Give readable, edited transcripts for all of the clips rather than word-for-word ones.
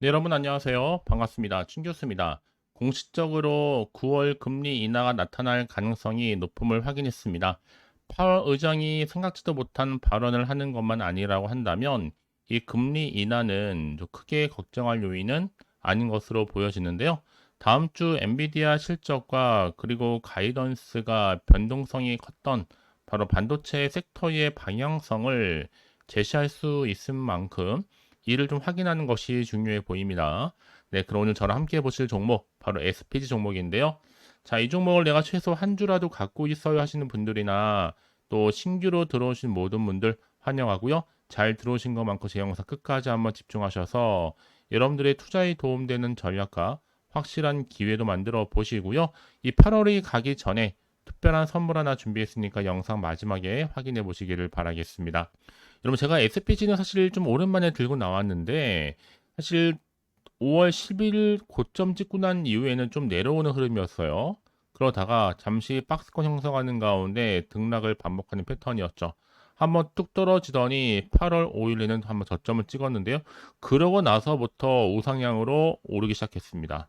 네, 여러분 안녕하세요. 반갑습니다. 춘 교수입니다. 공식적으로 9월 금리 인하가 나타날 가능성이 높음을 확인했습니다. 파월 의장이 생각지도 못한 발언을 하는 것만 아니라고 한다면 이 금리 인하는 좀 크게 걱정할 요인은 아닌 것으로 보여지는데요. 다음 주 엔비디아 실적과 그리고 가이던스가 변동성이 컸던 바로 반도체 섹터의 방향성을 제시할 수 있을 만큼 이를 좀 확인하는 것이 중요해 보입니다. 네, 그럼 오늘 저랑 함께 보실 종목 바로 SPG 종목인데요. 자, 이 종목을 내가 최소 한 주라도 갖고 있어야 하시는 분들이나 또 신규로 들어오신 모든 분들 환영하고요. 잘 들어오신 것 많고 제 영상 끝까지 한번 집중하셔서 여러분들의 투자에 도움되는 전략과 확실한 기회도 만들어 보시고요. 이 8월이 가기 전에 특별한 선물 하나 준비했으니까 영상 마지막에 확인해 보시기를 바라겠습니다. 여러분 제가 SPG는 사실 좀 오랜만에 들고 나왔는데 사실 5월 10일 고점 찍고 난 이후에는 좀 내려오는 흐름이었어요. 그러다가 잠시 박스권 형성하는 가운데 등락을 반복하는 패턴이었죠. 한번 뚝 떨어지더니 8월 5일에는 한번 저점을 찍었는데요. 그러고 나서부터 우상향으로 오르기 시작했습니다.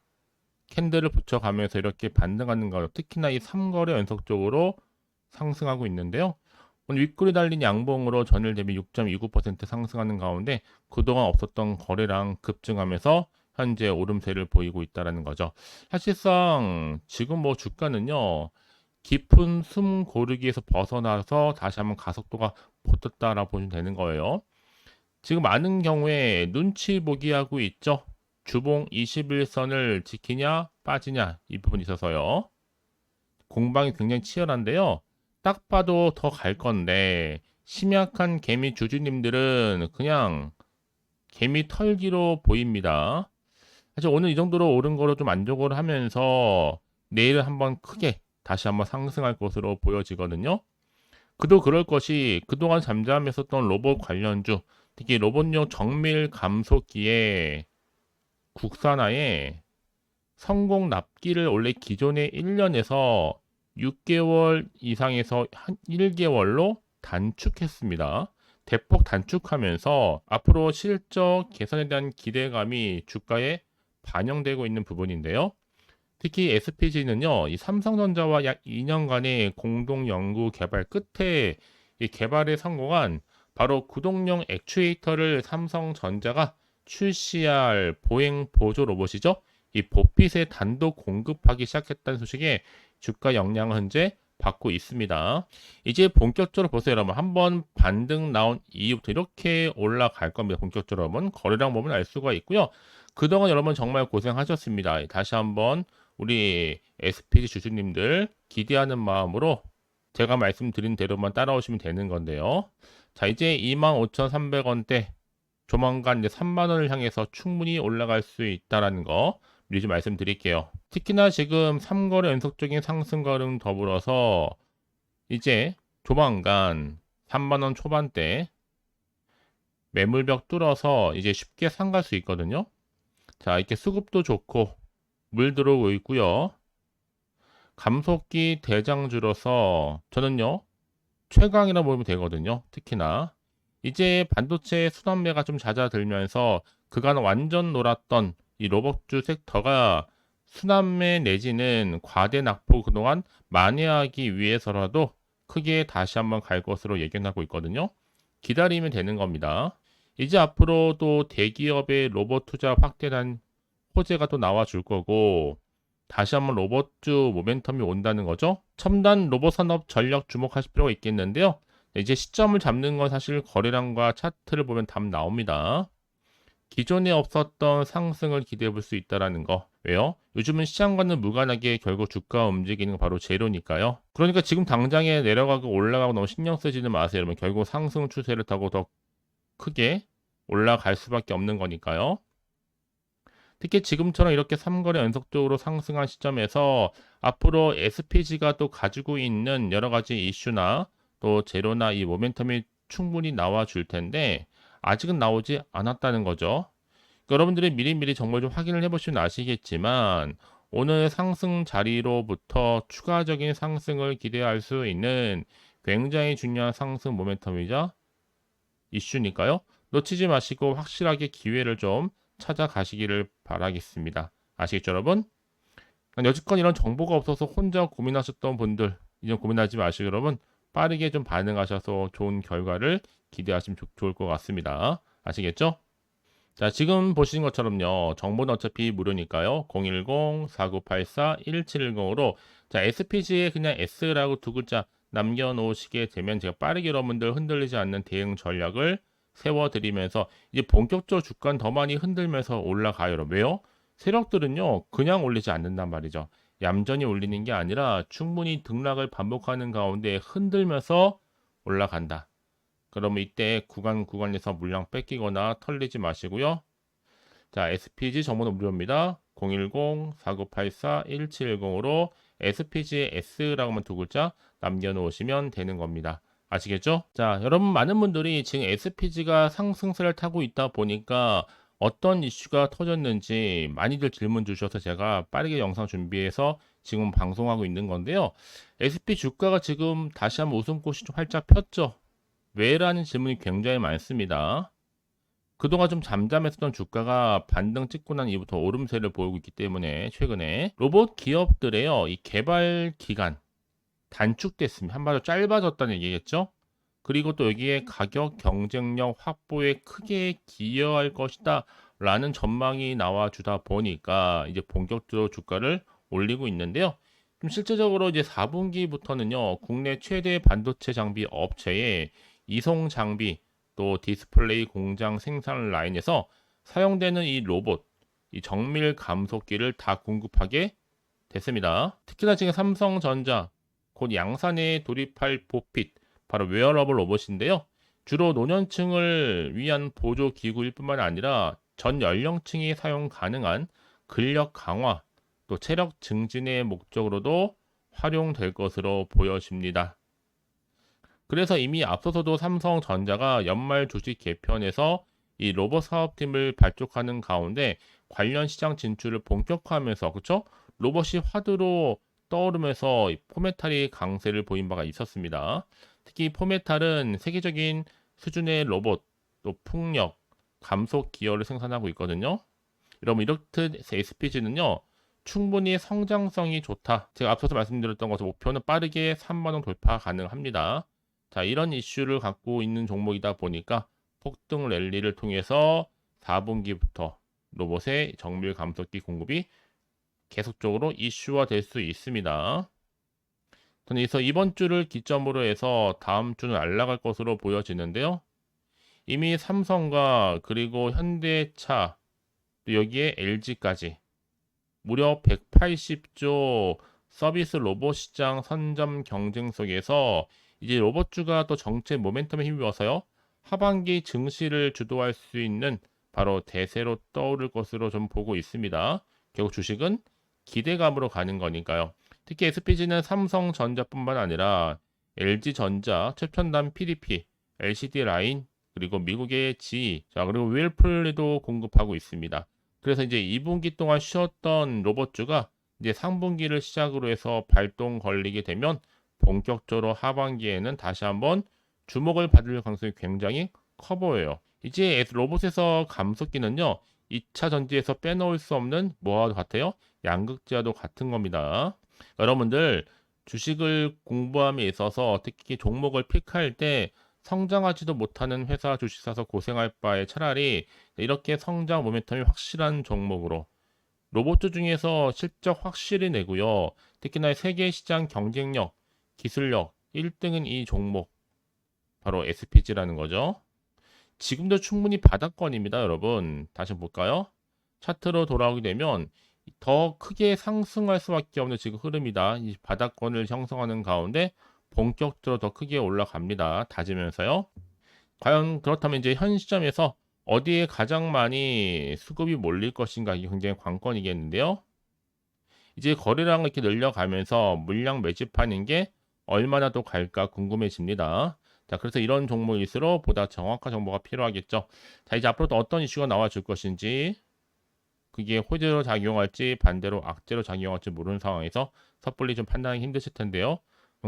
캔들을 붙여가면서 이렇게 반등하는 거 특히나 이 3거래 연속적으로 상승하고 있는데요. 오늘 윗골이 달린 양봉으로 전일 대비 6.29% 상승하는 가운데 그동안 없었던 거래량 급증하면서 현재 오름세를 보이고 있다는 거죠. 사실상 지금 뭐 주가는요. 깊은 숨 고르기에서 벗어나서 다시 한번 가속도가 붙었다라고 보시면 되는 거예요. 지금 많은 경우에 눈치 보기 하고 있죠. 주봉 21선을 지키냐 빠지냐 이 부분이 있어서요. 공방이 굉장히 치열한데요. 딱 봐도 더 갈 건데 심약한 개미 주주님들은 그냥 개미 털기로 보입니다. 사실 오늘 이 정도로 오른 거로 좀 만족을 하면서 내일 한번 크게 다시 한번 상승할 것으로 보여지거든요. 그도 그럴 것이 그동안 잠잠했었던 로봇 관련주, 특히 로봇용 정밀 감속기의 국산화에 성공 납기를 원래 기존의 1년에서 6개월 이상에서 한 1개월로 단축했습니다. 대폭 단축하면서 앞으로 실적 개선에 대한 기대감이 주가에 반영되고 있는 부분인데요. 특히 SPG는요, 이 삼성전자와 약 2년간의 공동 연구 개발 끝에 이 개발에 성공한 바로 구동용 액추에이터를 삼성전자가 출시할 보행 보조 로봇이죠. 이 보핏에 단독 공급하기 시작했다는 소식에 주가 영향을 현재 받고 있습니다. 이제 본격적으로 보세요, 여러분. 한번 반등 나온 이후부터 이렇게 올라갈 겁니다. 본격적으로 한번 거래량 보면 알 수가 있고요. 그동안 여러분 정말 고생하셨습니다. 다시 한번 우리 SPG 주주님들 기대하는 마음으로 제가 말씀드린 대로만 따라오시면 되는 건데요. 자, 이제 25,300원대 조만간 이제 3만 원을 향해서 충분히 올라갈 수 있다라는 거 미리 좀 말씀드릴게요. 특히나 지금 3거래 연속적인 상승 걸음 더불어서 이제 조만간 3만 원 초반대 매물벽 뚫어서 이제 쉽게 상갈 수 있거든요. 자, 이렇게 수급도 좋고 물 들어오고 있고요. 감속기 대장주로서 저는요 최강이라 보면 되거든요. 특히나 이제 반도체 수단매가 좀 잦아들면서 그간 완전 놀았던 이 로봇주 섹터가 순환매 내지는 과대 낙폭 그동안 만회하기 위해서라도 크게 다시 한번 갈 것으로 예견하고 있거든요. 기다리면 되는 겁니다. 이제 앞으로 또 대기업의 로봇 투자 확대한 호재가 또 나와 줄 거고 다시 한번 로봇주 모멘텀이 온다는 거죠. 첨단 로봇 산업 전략 주목하실 필요가 있겠는데요. 이제 시점을 잡는 건 사실 거래량과 차트를 보면 답 나옵니다. 기존에 없었던 상승을 기대해 볼 수 있다라는 거. 왜요? 요즘은 시장과는 무관하게 결국 주가 움직이는 건 바로 재료니까요. 그러니까 지금 당장에 내려가고 올라가고 너무 신경 쓰지는 마세요. 여러분 결국 상승 추세를 타고 더 크게 올라갈 수밖에 없는 거니까요. 특히 지금처럼 이렇게 3거래 연속적으로 상승한 시점에서 앞으로 SPG가 또 가지고 있는 여러 가지 이슈나 또 재료나 이 모멘텀이 충분히 나와 줄 텐데 아직은 나오지 않았다는 거죠. 그러니까 여러분들이 미리미리 정보를 좀 확인을 해보시면 아시겠지만 오늘 상승 자리로부터 추가적인 상승을 기대할 수 있는 굉장히 중요한 상승 모멘텀이자 이슈니까요. 놓치지 마시고 확실하게 기회를 좀 찾아가시기를 바라겠습니다. 아시겠죠, 여러분? 여지껏 이런 정보가 없어서 혼자 고민하셨던 분들, 이제 고민하지 마시고 여러분, 빠르게 좀 반응하셔서 좋은 결과를 기대하시면 좋을 것 같습니다. 아시겠죠? 자, 지금 보시는 것처럼요. 정보는 어차피 무료니까요. 010-4984-1710으로 자, SPG에 그냥 S라고 두 글자 남겨놓으시게 되면 제가 빠르게 여러분들 흔들리지 않는 대응 전략을 세워드리면서 이제 본격적으로 주가는 더 많이 흔들면서 올라가요. 여러분. 왜요? 세력들은요. 그냥 올리지 않는단 말이죠. 얌전히 올리는 게 아니라 충분히 등락을 반복하는 가운데 흔들면서 올라간다. 그러면 이때 구간에서 물량 뺏기거나 털리지 마시고요. 자, SPG 정보는 무료입니다. 010-4984-1710으로 SPG의 S라고만 두 글자 남겨놓으시면 되는 겁니다. 아시겠죠? 자, 여러분 많은 분들이 지금 SPG가 상승세를 타고 있다 보니까 어떤 이슈가 터졌는지 많이들 질문 주셔서 제가 빠르게 영상 준비해서 지금 방송하고 있는 건데요. SP 주가가 지금 다시 한번 웃음꽃이 좀 활짝 폈죠. 왜라는 질문이 굉장히 많습니다. 그동안 좀 잠잠했었던 주가가 반등 찍고 난 이후부터 오름세를 보이고 있기 때문에 최근에 로봇 기업들의요, 이 개발 기간 단축됐습니다. 한마디로 짧아졌다는 얘기겠죠? 그리고 또 여기에 가격 경쟁력 확보에 크게 기여할 것이다 라는 전망이 나와주다 보니까 이제 본격적으로 주가를 올리고 있는데요. 좀 실제적으로 이제 4분기부터는요, 국내 최대 반도체 장비 업체의 이송 장비 또 디스플레이 공장 생산 라인에서 사용되는 이 로봇, 이 정밀 감속기를 다 공급하게 됐습니다. 특히나 지금 삼성전자, 곧 양산에 돌입할 보핏, 바로 웨어러블 로봇인데요. 주로 노년층을 위한 보조 기구일 뿐만 아니라 전 연령층이 사용 가능한 근력 강화, 또 체력 증진의 목적으로도 활용될 것으로 보여집니다. 그래서 이미 앞서서도 삼성전자가 연말 주식 개편에서 이 로봇 사업팀을 발족하는 가운데 관련 시장 진출을 본격화하면서 그쵸? 로봇이 화두로 떠오르면서 포메탈이 강세를 보인 바가 있었습니다. 특히 포메탈은 세계적인 수준의 로봇, 또 풍력, 감속 기어를 생산하고 있거든요. 여러분 이렇듯 SPG는요. 충분히 성장성이 좋다. 제가 앞서서 말씀드렸던 것처럼 목표는 빠르게 3만원 돌파 가능합니다. 자, 이런 이슈를 갖고 있는 종목이다 보니까 폭등 랠리를 통해서 4분기부터 로봇의 정밀 감속기 공급이 계속적으로 이슈화 될 수 있습니다. 저는 그래서 이번 주를 기점으로 해서 다음 주는 날아갈 것으로 보여지는데요. 이미 삼성과 그리고 현대차, 또 여기에 LG까지 무려 180조 서비스 로봇 시장 선점 경쟁 속에서 이제 로봇주가 또 정책 모멘텀에 힘입어서요. 하반기 증시를 주도할 수 있는 바로 대세로 떠오를 것으로 좀 보고 있습니다. 결국 주식은 기대감으로 가는 거니까요. 특히 SPG는 삼성전자뿐만 아니라 LG전자, 최첨단 PDP, LCD 라인, 그리고 미국의 GE, 자, 그리고 윌플리도 공급하고 있습니다. 그래서 이제 2분기 동안 쉬었던 로봇주가 이제 상분기를 시작으로 해서 발동 걸리게 되면 본격적으로 하반기에는 다시 한번 주목을 받을 가능성이 굉장히 커 보여요. 이제 로봇에서 감속기는요, 2차 전지에서 빼놓을 수 없는 뭐와도 같아요? 양극재와도 같은 겁니다. 여러분들 주식을 공부함에 있어서 특히 종목을 픽할 때 성장하지도 못하는 회사 주식 사서 고생할 바에 차라리 이렇게 성장 모멘텀이 확실한 종목으로 로봇주 중에서 실적 확실히 내고요. 특히나 세계 시장 경쟁력, 기술력 1등은 이 종목 바로 SPG라는 거죠. 지금도 충분히 바닥권입니다, 여러분. 다시 볼까요? 차트로 돌아오게 되면 더 크게 상승할 수밖에 없는 지금 흐름이다. 이 바닥권을 형성하는 가운데 본격적으로 더 크게 올라갑니다. 다지면서요. 과연 그렇다면 이제 현 시점에서 어디에 가장 많이 수급이 몰릴 것인가 이게 굉장히 관건이겠는데요. 이제 거래량을 이렇게 늘려가면서 물량 매집하는 게 얼마나 더 갈까 궁금해집니다. 자, 그래서 이런 종목일수록 보다 정확한 정보가 필요하겠죠. 자, 이제 앞으로 또 어떤 이슈가 나와줄 것인지 그게 호재로 작용할지 반대로 악재로 작용할지 모르는 상황에서 섣불리 좀 판단하기 힘드실 텐데요.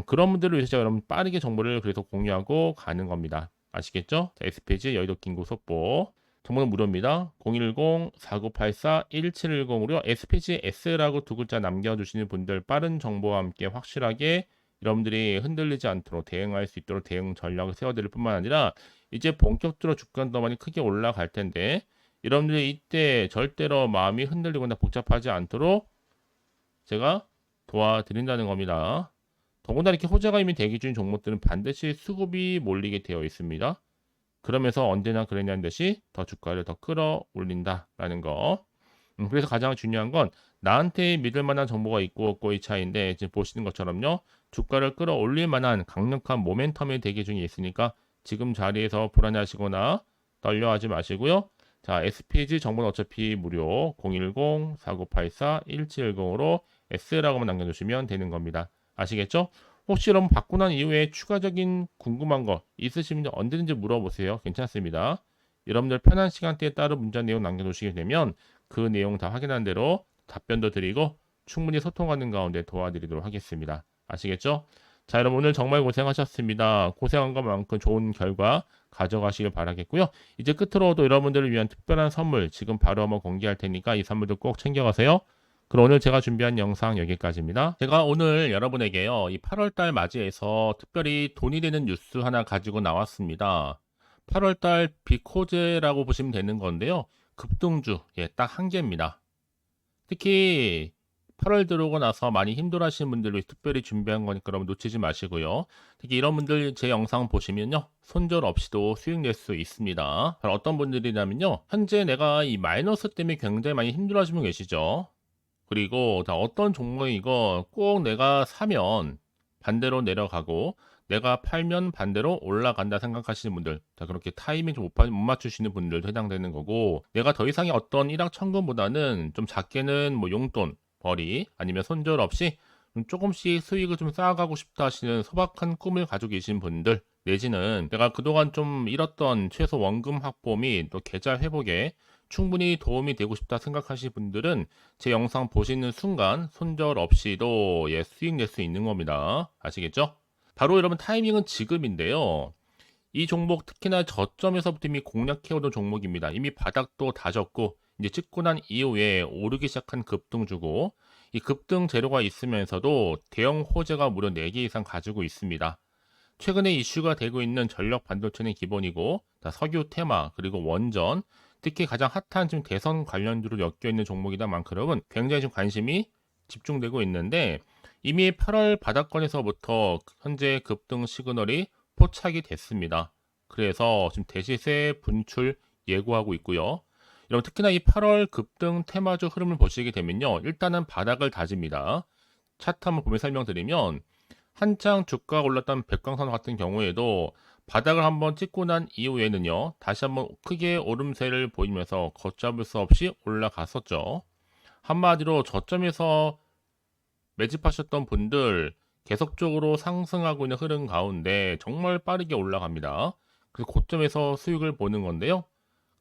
그런 분들을 위해서 제가 여러분 빠르게 정보를 그래서 공유하고 가는 겁니다. 아시겠죠? 자, SPG 여의도 긴급 속보. 정보는 무료입니다. 010-4984-1710으로 SPGS라고 두 글자 남겨주시는 분들 빠른 정보와 함께 확실하게 여러분들이 흔들리지 않도록 대응할 수 있도록 대응 전략을 세워드릴 뿐만 아니라 이제 본격적으로 주가도 많이 크게 올라갈 텐데 여러분들이 이때 절대로 마음이 흔들리거나 복잡하지 않도록 제가 도와드린다는 겁니다. 더군다나 이렇게 호재가 이미 대기 중인 종목들은 반드시 수급이 몰리게 되어 있습니다. 그러면서 언제나 그랬냐는 듯이 더 주가를 더 끌어올린다라는 거. 그래서 가장 중요한 건 나한테 믿을 만한 정보가 있고 없고의 차이인데 지금 보시는 것처럼요. 주가를 끌어올릴 만한 강력한 모멘텀의 대기 중에 있으니까 지금 자리에서 불안해하시거나 떨려하지 마시고요. 자, SPG 정보는 어차피 무료 010-4984-1710으로 S라고만 남겨주시면 되는 겁니다. 아시겠죠? 혹시 여러분 받고 난 이후에 추가적인 궁금한 거 있으시면 언제든지 물어보세요. 괜찮습니다. 여러분들 편한 시간대에 따로 문자 내용 남겨주시게 되면 그 내용 다 확인한 대로 답변도 드리고 충분히 소통하는 가운데 도와드리도록 하겠습니다. 아시겠죠? 자, 여러분 오늘 정말 고생하셨습니다. 고생한 것만큼 좋은 결과 가져가시길 바라겠고요. 이제 끝으로도 여러분들을 위한 특별한 선물 지금 바로 한번 공개할 테니까 이 선물도 꼭 챙겨가세요. 그럼 오늘 제가 준비한 영상 여기까지입니다. 제가 오늘 여러분에게요, 이 8월달 맞이해서 특별히 돈이 되는 뉴스 하나 가지고 나왔습니다. 8월달 비코제라고 보시면 되는 건데요. 급등주, 딱 한 개입니다. 특히 8월 들어오고 나서 많이 힘들어하시는 분들을 위해 특별히 준비한 거니까 여러분 놓치지 마시고요. 특히 이런 분들 제 영상 보시면요. 손절 없이도 수익 낼 수 있습니다. 바로 어떤 분들이냐면요. 현재 내가 이 마이너스 때문에 굉장히 많이 힘들어하시는 분 계시죠. 그리고 다 어떤 종목이 이거 꼭 내가 사면 반대로 내려가고 내가 팔면 반대로 올라간다 생각하시는 분들, 자 그렇게 타이밍 좀 못 맞추시는 분들도 해당되는 거고, 내가 더 이상의 어떤 일확천금보다는 좀 작게는 뭐 용돈, 벌이 아니면 손절 없이 좀 조금씩 수익을 좀 쌓아가고 싶다 하시는 소박한 꿈을 가지고 계신 분들, 내지는 내가 그동안 좀 잃었던 최소 원금 확보 및 또 계좌 회복에 충분히 도움이 되고 싶다 생각하시는 분들은 제 영상 보시는 순간 손절 없이도 수익 낼 수 있는 겁니다. 아시겠죠? 바로 여러분 타이밍은 지금인데요. 이 종목 특히나 저점에서부터 이미 공략해오던 종목입니다. 이미 바닥도 다졌고 이제 찍고 난 이후에 오르기 시작한 급등주고, 이 급등 재료가 있으면서도 대형 호재가 무려 4개 이상 가지고 있습니다. 최근에 이슈가 되고 있는 전력 반도체는 기본이고, 석유 테마 그리고 원전, 특히 가장 핫한 지금 대선 관련주로 엮여 있는 종목이다 만큼 굉장히 좀 관심이 집중되고 있는데, 이미 8월 바닥권에서부터 현재 급등 시그널이 포착이 됐습니다. 그래서 지금 대시세 분출 예고하고 있고요. 여러분 특히나 이 8월 급등 테마주 흐름을 보시게 되면요. 일단은 바닥을 다집니다. 차트 한번 보면 설명드리면 한창 주가가 올랐던 백광선 같은 경우에도 바닥을 한번 찍고 난 이후에는요. 다시 한번 크게 오름세를 보이면서 걷잡을 수 없이 올라갔었죠. 한마디로 저점에서 매집하셨던 분들 계속적으로 상승하고 있는 흐름 가운데 정말 빠르게 올라갑니다. 그래서 고점에서 수익을 보는 건데요.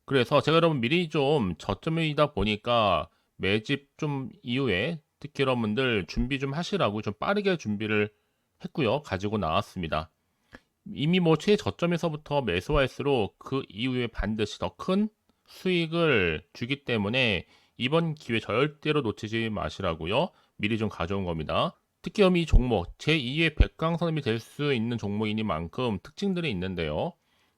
그래서 제가 여러분 미리 좀 저점이다 보니까 매집 좀 이후에 특히 여러분들 준비 좀 하시라고 좀 빠르게 준비를 했고요. 가지고 나왔습니다. 이미 뭐 최저점에서부터 매수할수록 그 이후에 반드시 더 큰 수익을 주기 때문에 이번 기회 절대로 놓치지 마시라고요. 미리 좀 가져온 겁니다. 특히 이 종목 제2의 백강선임이 될 수 있는 종목이니만큼 특징들이 있는데요.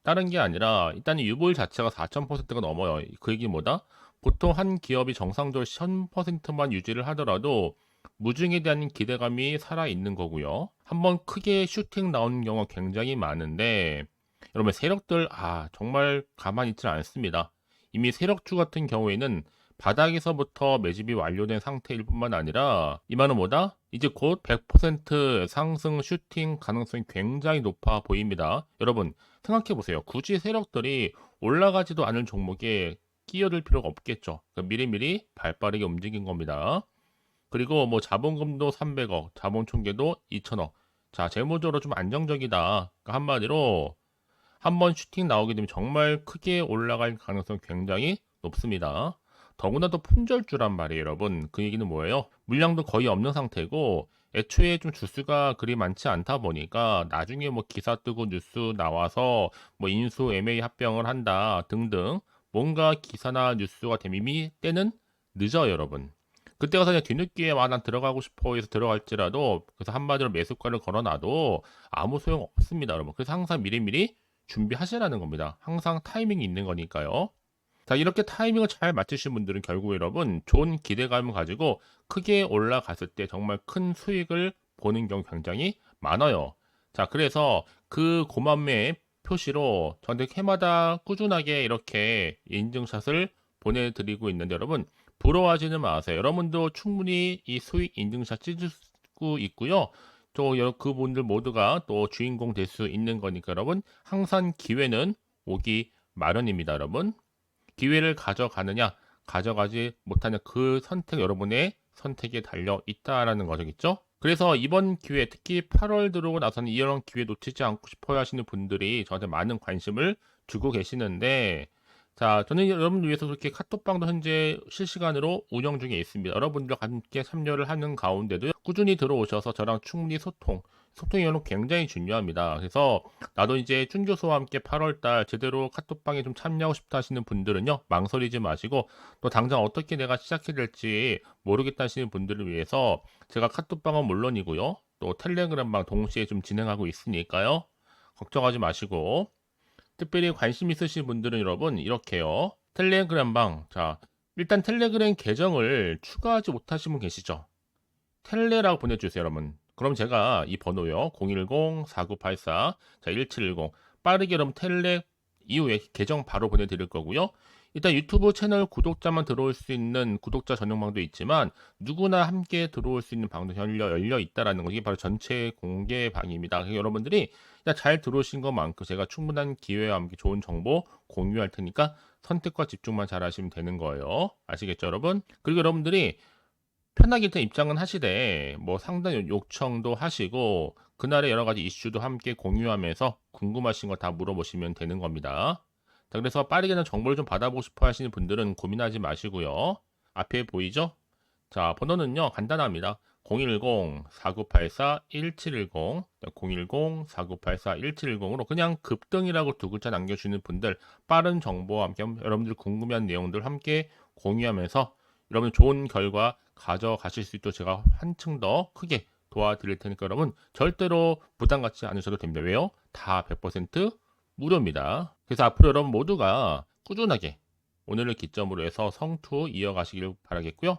다른 게 아니라 일단 유볼 자체가 4,000%가 넘어요. 그 얘기 뭐다? 보통 한 기업이 정상적으로 1000%만 유지를 하더라도 무중에 대한 기대감이 살아있는 거고요. 한번 크게 슈팅 나오는 경우가 굉장히 많은데 여러분 세력들 정말 가만히 있지 않습니다. 이미 세력주 같은 경우에는 바닥에서부터 매집이 완료된 상태일 뿐만 아니라 이 말은 뭐다? 이제 곧 100% 상승 슈팅 가능성이 굉장히 높아 보입니다. 여러분 생각해 보세요. 굳이 세력들이 올라가지도 않을 종목에 끼어들 필요가 없겠죠. 그러니까 미리미리 발빠르게 움직인 겁니다. 그리고 뭐 자본금도 300억, 자본 총계도 2천억. 자, 재무적으로 좀 안정적이다. 그러니까 한마디로 한번 슈팅 나오게 되면 정말 크게 올라갈 가능성이 굉장히 높습니다. 더구나도 품절주란 말이에요, 여러분. 그 얘기는 뭐예요? 물량도 거의 없는 상태고 애초에 좀 주수가 그리 많지 않다 보니까 나중에 뭐 기사 뜨고 뉴스 나와서 뭐 인수 M&A 합병을 한다 등등 뭔가 기사나 뉴스가 되면 이미 때는 늦어요, 여러분. 그때 가서 그냥 뒤늦게 난 들어가고 싶어 해서 들어갈지라도, 그래서 한마디로 매수가를 걸어놔도 아무 소용 없습니다, 여러분. 그래서 항상 미리미리 준비하시라는 겁니다. 항상 타이밍이 있는 거니까요. 자, 이렇게 타이밍을 잘 맞추신 분들은 결국 여러분 좋은 기대감을 가지고 크게 올라갔을 때 정말 큰 수익을 보는 경우 굉장히 많아요. 자, 그래서 그 고만매 표시로 저한테 해마다 꾸준하게 이렇게 인증샷을 보내드리고 있는데 여러분 부러워하지는 마세요. 여러분도 충분히 이 수익 인증샷 찍을 수 있고요. 또 그분들 모두가 또 주인공 될 수 있는 거니까 여러분 항상 기회는 오기 마련입니다, 여러분. 기회를 가져가느냐, 가져가지 못하는 그 선택, 여러분의 선택에 달려 있다라는 거겠죠? 그래서 이번 기회, 특히 8월 들어오고 나서는 이런 기회 놓치지 않고 싶어 하시는 분들이 저한테 많은 관심을 주고 계시는데, 자, 저는 여러분들 위해서 그렇게 카톡방도 현재 실시간으로 운영 중에 있습니다. 여러분들과 함께 참여를 하는 가운데도 꾸준히 들어오셔서 저랑 충분히 소통이 여러분 굉장히 중요합니다. 그래서 나도 이제 준 교수와 함께 8월달 제대로 카톡방에 좀 참여하고 싶다 하시는 분들은요, 망설이지 마시고 또 당장 어떻게 내가 시작해야 될지 모르겠다 하시는 분들을 위해서 제가 카톡방은 물론이고요, 또 텔레그램방 동시에 좀 진행하고 있으니까요, 걱정하지 마시고 특별히 관심 있으신 분들은 여러분 이렇게요. 텔레그램방. 자, 일단 텔레그램 계정을 추가하지 못하신 분 계시죠? 텔레라고 보내주세요, 여러분. 그럼 제가 이 번호요. 010-4984, 자, 1710. 빠르게 여러분 텔레 이후에 계정 바로 보내드릴 거고요. 일단 유튜브 채널 구독자만 들어올 수 있는 구독자 전용방도 있지만 누구나 함께 들어올 수 있는 방도 열려 있다라는 거. 이게 바로 전체 공개 방입니다. 그래서 여러분들이 잘 들어오신 것만큼 제가 충분한 기회와 함께 좋은 정보 공유할 테니까 선택과 집중만 잘 하시면 되는 거예요. 아시겠죠, 여러분? 그리고 여러분들이 편하게 일단 입장은 하시되 뭐 상담 요청도 하시고 그날의 여러 가지 이슈도 함께 공유하면서 궁금하신 거 다 물어보시면 되는 겁니다. 자, 그래서 빠르게는 정보를 좀 받아보고 싶어 하시는 분들은 고민하지 마시고요. 앞에 보이죠? 자, 번호는요, 간단합니다. 010-4984-1710, 010-4984-1710으로 그냥 급등이라고 두 글자 남겨주시는 분들, 빠른 정보와 함께 여러분들 궁금한 내용들 함께 공유하면서 여러분 좋은 결과 가져가실 수 있도록 제가 한층 더 크게 도와드릴 테니까 여러분 절대로 부담 갖지 않으셔도 됩니다. 왜요? 다 100% 무료입니다. 그래서 앞으로 여러분 모두가 꾸준하게 오늘을 기점으로 해서 성투 이어가시길 바라겠고요.